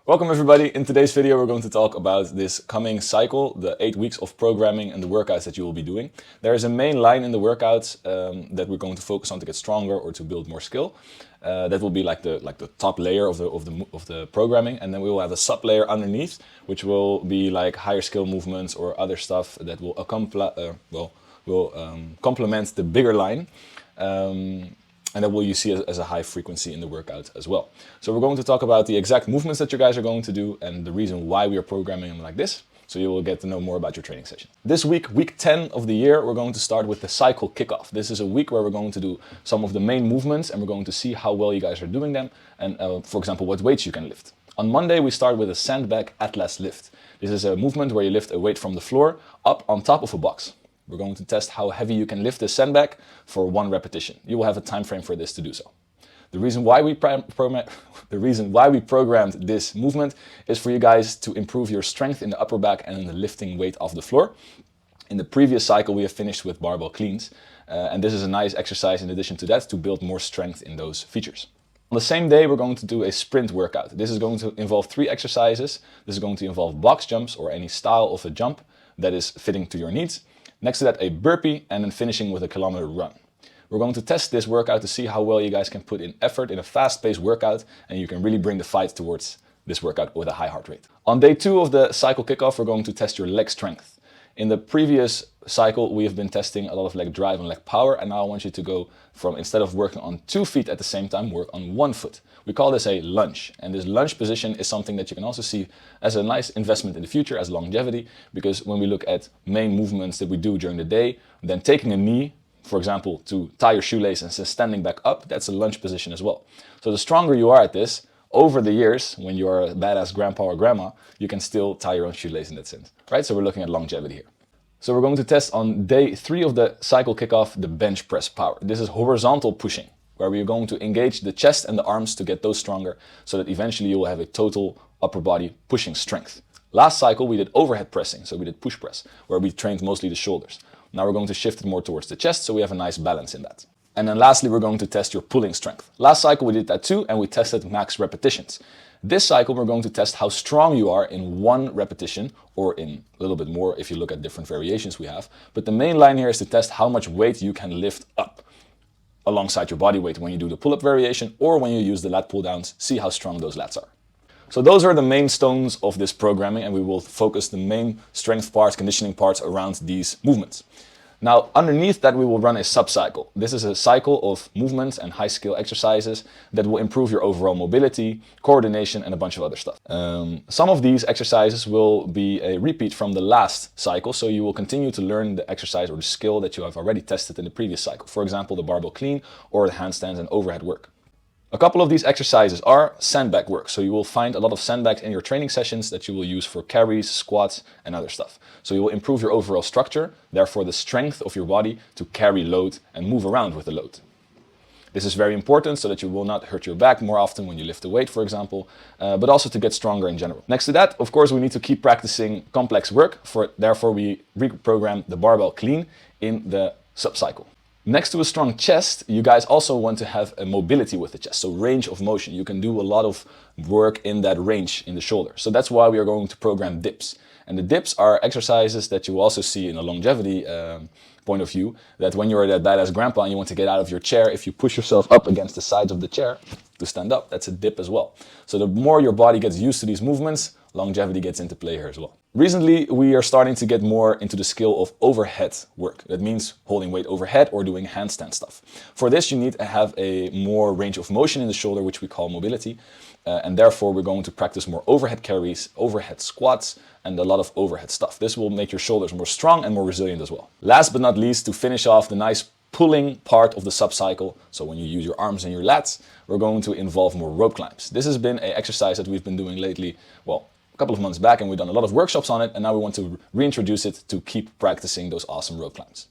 Welcome everybody. In today's video we're going to talk about this coming cycle, the 8 weeks of programming and the workouts that you will be doing. There is a main line in the workouts that we're going to focus on to get stronger or to build more skill. That will be like the top layer of the programming, and then we will have a sub layer underneath, which will be like higher skill movements or other stuff that will complement the bigger line. And that will you see as a high frequency in the workout as well. So we're going to talk about the exact movements that you guys are going to do and the reason why we are programming them like this. So you will get to know more about your training session. This week, week 10 of the year, we're going to start with the cycle kickoff. This is a week where we're going to do some of the main movements and we're going to see how well you guys are doing them and for example, what weights you can lift. On Monday, we start with a sandbag atlas lift. This is a movement where you lift a weight from the floor up on top of a box. We're going to test how heavy you can lift this sandbag for 1 repetition. You will have a time frame for this to do so. The reason why we programmed this movement is for you guys to improve your strength in the upper back and in the lifting weight off the floor. In the previous cycle, we have finished with barbell cleans. And this is a nice exercise in addition to that to build more strength in those features. On the same day, we're going to do a sprint workout. This is going to involve 3 exercises. This is going to involve box jumps or any style of a jump that is fitting to your needs. Next to that, a burpee, and then finishing with a kilometer run. We're going to test this workout to see how well you guys can put in effort in a fast-paced workout, and you can really bring the fight towards this workout with a high heart rate. On day 2 of the cycle kickoff, we're going to test your leg strength. In the previous cycle, we have been testing a lot of leg drive and leg power, and now I want you to go from, instead of working on 2 feet at the same time, work on 1 foot. We call this a lunge, and this lunge position is something that you can also see as a nice investment in the future as longevity, because when we look at main movements that we do during the day, then taking a knee, for example, to tie your shoelace and then standing back up, that's a lunge position as well. So the stronger you are at this, over the years, when you're a badass grandpa or grandma, you can still tie your own shoelace in that sense, right? So we're looking at longevity here. So we're going to test on day 3 of the cycle kickoff, the bench press power. This is horizontal pushing, where we're going to engage the chest and the arms to get those stronger so that eventually you will have a total upper body pushing strength. Last cycle, we did overhead pressing, so we did push press, where we trained mostly the shoulders. Now we're going to shift it more towards the chest, so we have a nice balance in that. And then lastly, we're going to test your pulling strength. Last cycle we did that too, and we tested max repetitions. This cycle we're going to test how strong you are in 1 repetition, or in a little bit more if you look at different variations we have. But the main line here is to test how much weight you can lift up alongside your body weight when you do the pull-up variation or when you use the lat pull downs. See how strong those lats are. So those are the main stones of this programming, and we will focus the main strength parts, conditioning parts around these movements. Now, underneath that, we will run a sub-cycle. This is a cycle of movements and high-skill exercises that will improve your overall mobility, coordination, and a bunch of other stuff. Some of these exercises will be a repeat from the last cycle, so you will continue to learn the exercise or the skill that you have already tested in the previous cycle. For example, the barbell clean or the handstands and overhead work. A couple of these exercises are sandbag work, so you will find a lot of sandbags in your training sessions that you will use for carries, squats, and other stuff. So you will improve your overall structure, therefore the strength of your body to carry load and move around with the load. This is very important so that you will not hurt your back more often when you lift a weight, for example, but also to get stronger in general. Next to that, of course, we need to keep practicing complex work, therefore we reprogram the barbell clean in the sub-cycle. Next to a strong chest, you guys also want to have a mobility with the chest, so range of motion. You can do a lot of work in that range in the shoulder. So that's why we are going to program dips. And the dips are exercises that you also see in a longevity point of view, that when you're that badass grandpa and you want to get out of your chair, if you push yourself up against the sides of the chair to stand up, that's a dip as well. So the more your body gets used to these movements, longevity gets into play here as well. Recently, we are starting to get more into the skill of overhead work. That means holding weight overhead or doing handstand stuff. For this, you need to have a more range of motion in the shoulder, which we call mobility. And therefore, we're going to practice more overhead carries, overhead squats, and a lot of overhead stuff. This will make your shoulders more strong and more resilient as well. Last but not least, to finish off the nice pulling part of the sub-cycle, so when you use your arms and your lats, we're going to involve more rope climbs. This has been an exercise that we've been doing lately, well, a couple of months back, and we've done a lot of workshops on it, and now we want to reintroduce it to keep practicing those awesome rope climbs.